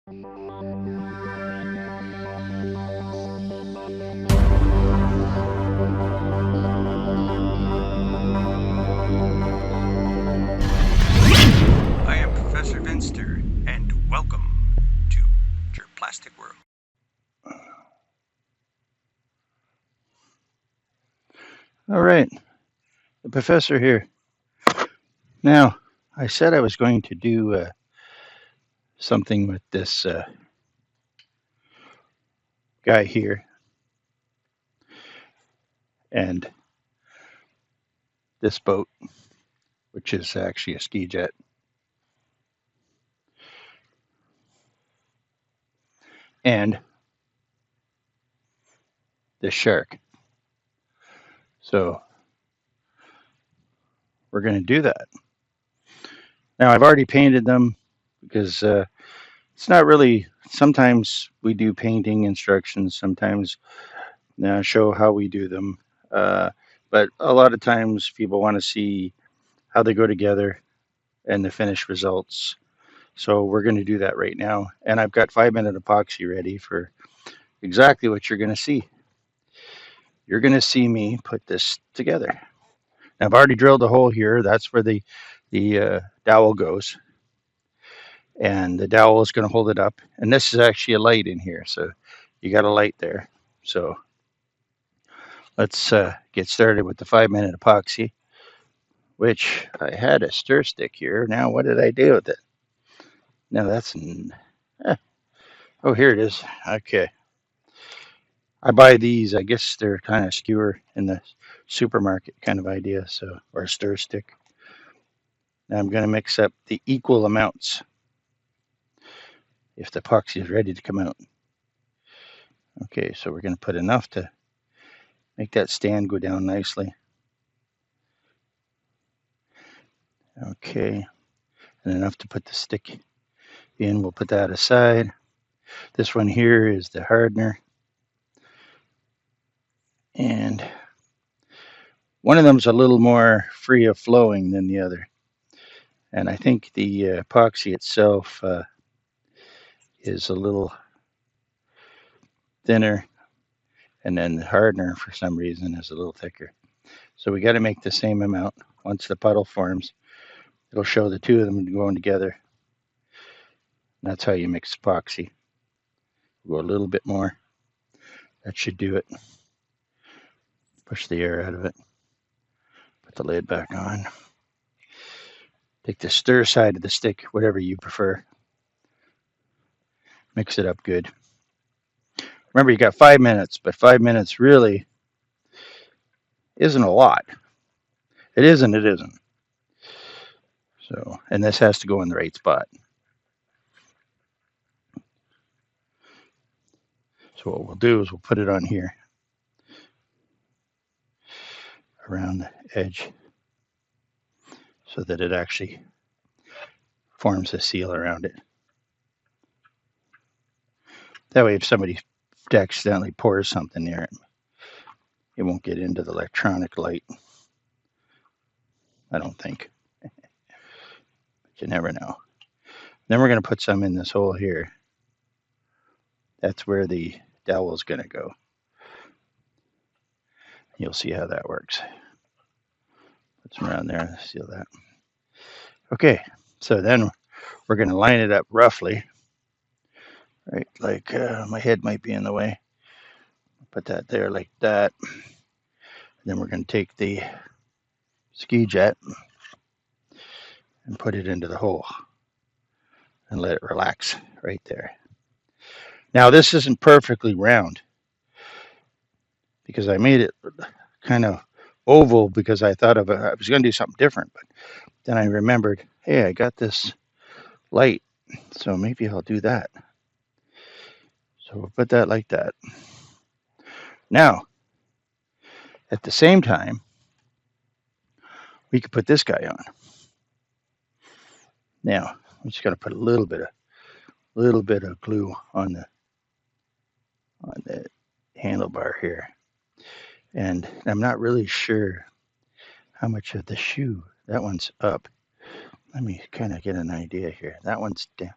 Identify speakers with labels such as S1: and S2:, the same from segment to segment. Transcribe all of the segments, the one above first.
S1: I am Professor Vinster, and welcome to Jurplastic World.
S2: All right, the professor here. Now, I said I was going to do something with this guy here and this boat, which is actually a ski jet. And this shark. So we're going to do that. Now, I've already painted them because it's not really, sometimes we do painting instructions, sometimes show how we do them. Uh, but a lot of times people want to see how they go together and the finished results. So we're going to do that right now. And I've got 5-minute epoxy ready for exactly what you're going to see. You're going to see me put this together. Now, I've already drilled a hole here. That's where the dowel goes. And the dowel is going to hold it up. And this is actually a light in here. So you got a light there. So let's get started with the 5-minute epoxy, which I had a stir stick here. Now, what did I do with it? Now that's, oh, here it is. Okay. I buy these. I guess they're kind of skewer in the supermarket kind of idea. So, or a stir stick. Now I'm going to mix up the equal amounts if the epoxy is ready to come out. Okay, so we're going to put enough to make that stand go down nicely. Okay, and enough to put the stick in. We'll put that aside. This one here is the hardener. And one of them is a little more free of flowing than the other. And I think the epoxy itself is a little thinner, and then the hardener for some reason is a little thicker. So we got to make the same amount. Once the puddle forms, it'll show the two of them going together. That's how you mix epoxy. Go a little bit more. That should do it. Push the air out of it. Put the lid back on. Take the stir side of the stick, whatever you prefer. Mix it up good. Remember, you got 5 minutes, but 5 minutes really isn't a lot. It isn't, it isn't. So, and this has to go in the right spot. So what we'll do is we'll put it on here around the edge so that it actually forms a seal around it. That way, if somebody accidentally pours something near it, it won't get into the electronic light. I don't think. But you never know. Then we're going to put some in this hole here. That's where the dowel is going to go. You'll see how that works. Put some around there, seal that. Okay, so then we're going to line it up roughly. Right, like my head might be in the way. Put that there like that. Then we're going to take the ski jet and put it into the hole and let it relax right there. Now this isn't perfectly round because I made it kind of oval because I thought I was going to do something different, but then I remembered, hey, I got this light, so maybe I'll do that. So we'll put that like that. Now, at the same time, we could put this guy on. Now, I'm just going to put a little bit of glue on the handlebar here. And I'm not really sure how much of the shoe. That one's up. Let me kind of get an idea here. That one's down.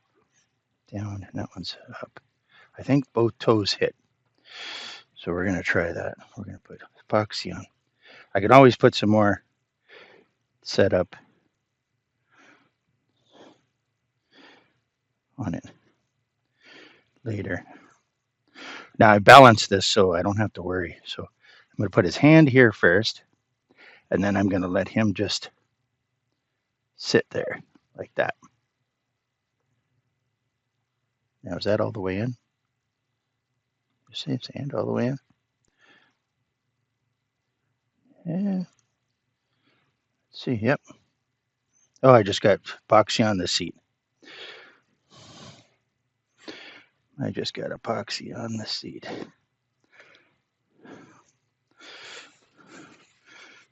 S2: down, and that one's up. I think both toes hit. So we're going to try that. We're going to put epoxy on. I can always put some more setup on it later. Now I balanced this so I don't have to worry. So I'm going to put his hand here first, and then I'm going to let him just sit there like that. Now, is that all the way in? You see his hand all the way in? Yeah. Let's see, yep. Oh, I just got epoxy on the seat. I just got epoxy on the seat.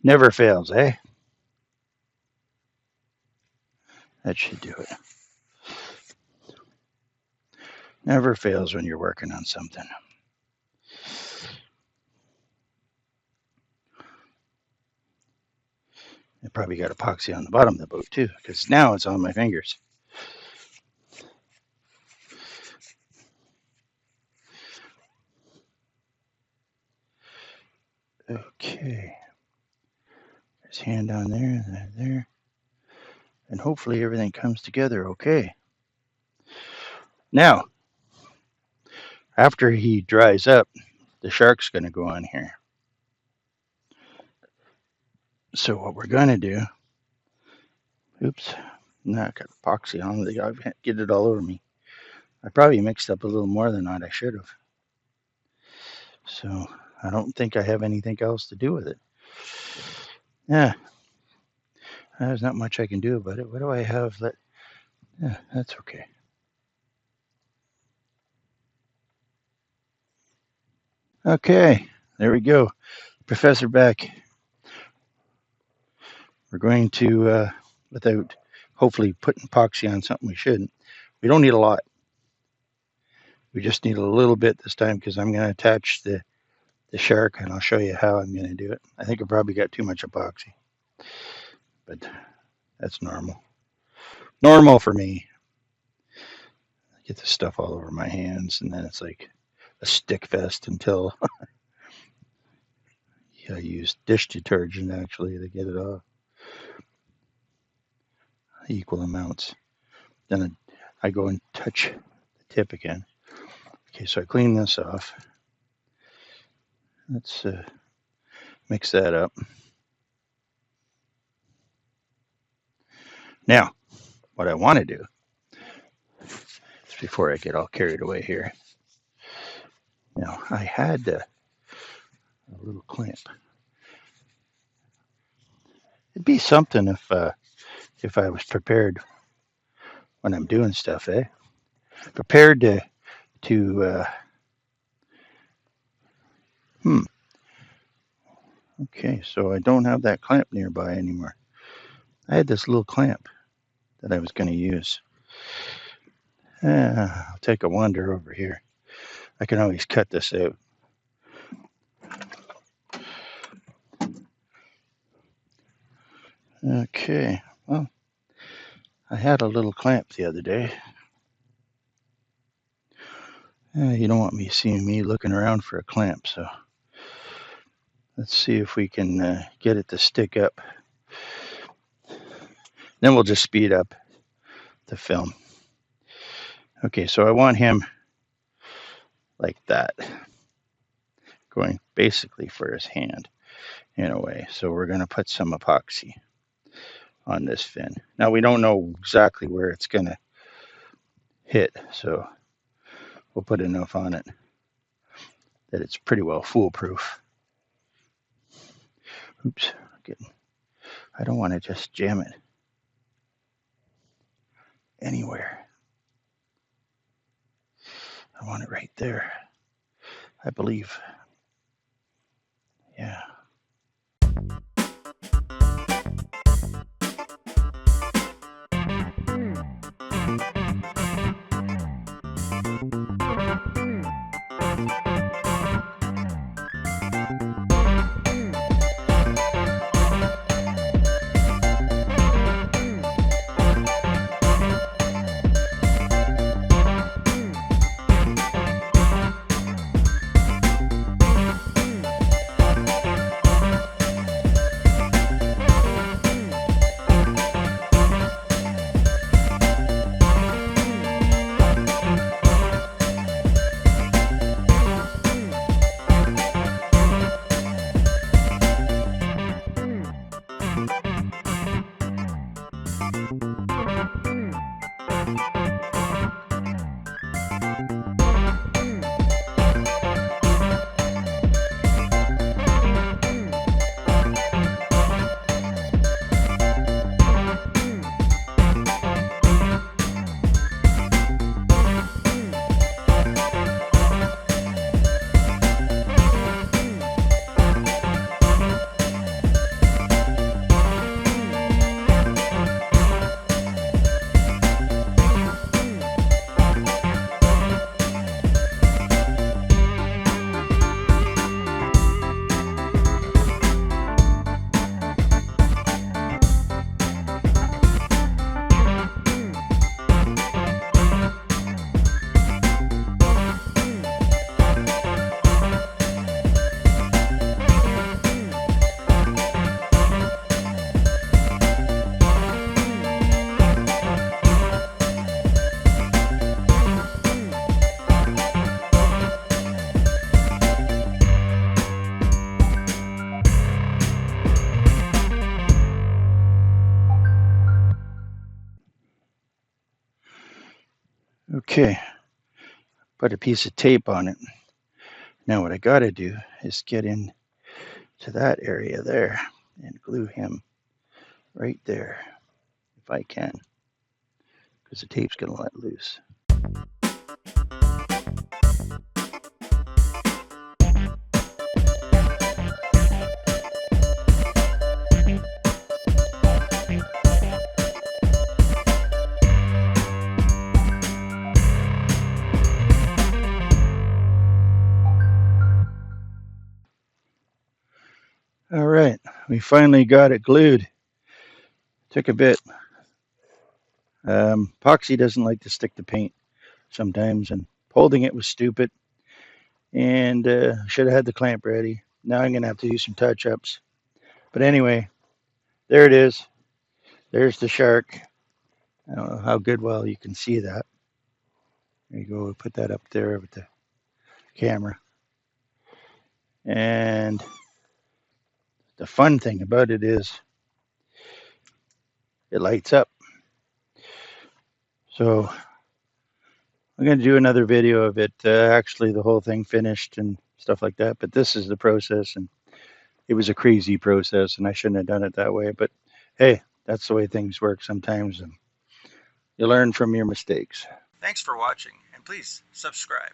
S2: Never fails, eh? That should do it. Never fails when you're working on something. I probably got epoxy on the bottom of the boat too, because now it's on my fingers. Okay. There's hand on there, and there. And hopefully everything comes together okay. Now, after he dries up, the shark's going to go on here. So what we're going to do, oops, now I got epoxy on it. I get it all over me. I probably mixed up a little more than that I should have. So I don't think I have anything else to do with it. Yeah, there's not much I can do about it. What do I have that? Yeah, that's okay. Okay, there we go. Professor back. We're going to, without hopefully putting epoxy on something we shouldn't, we don't need a lot. We just need a little bit this time because I'm going to attach the shark, and I'll show you how I'm going to do it. I think I probably got too much epoxy, but that's normal. Normal for me. I get this stuff all over my hands, and then it's like a stick fest until I use dish detergent actually to get it off. Equal amounts. Then I go and touch the tip again. Okay, so I clean this off. Let's mix that up. Now, what I want to do is before I get all carried away here. Now, I had a little clamp. It'd be something if I was prepared when I'm doing stuff, eh? Prepared to Okay, so I don't have that clamp nearby anymore. I had this little clamp that I was going to use. I'll take a wander over here. I can always cut this out. Okay, well, I had a little clamp the other day. You don't want me seeing me looking around for a clamp, so let's see if we can get it to stick up. Then we'll just speed up the film. Okay, so I want him like that, going basically for his hand in a way. So we're going to put some epoxy on this fin. Now we don't know exactly where it's going to hit, so we'll put enough on it that it's pretty well foolproof. Oops, I don't want to just jam it anywhere. I want it right there, I believe. Yeah. Okay, put a piece of tape on it. Now what I gotta do is get in to that area there and glue him right there if I can, because the tape's gonna let loose. All right, we finally got it glued. Took a bit. Epoxy doesn't like to stick to paint sometimes, and holding it was stupid. And should have had the clamp ready. Now I'm gonna have to do some touch-ups. But anyway, there it is. There's the shark. I don't know how good well you can see that. There you go. We'll put that up there with the camera. And the fun thing about it is it lights up. So I'm going to do another video of it, actually the whole thing finished and stuff like that. But this is the process, and it was a crazy process, and I shouldn't have done it that way. But hey, that's the way things work sometimes, and you learn from your mistakes.
S1: Thanks for watching, and please subscribe.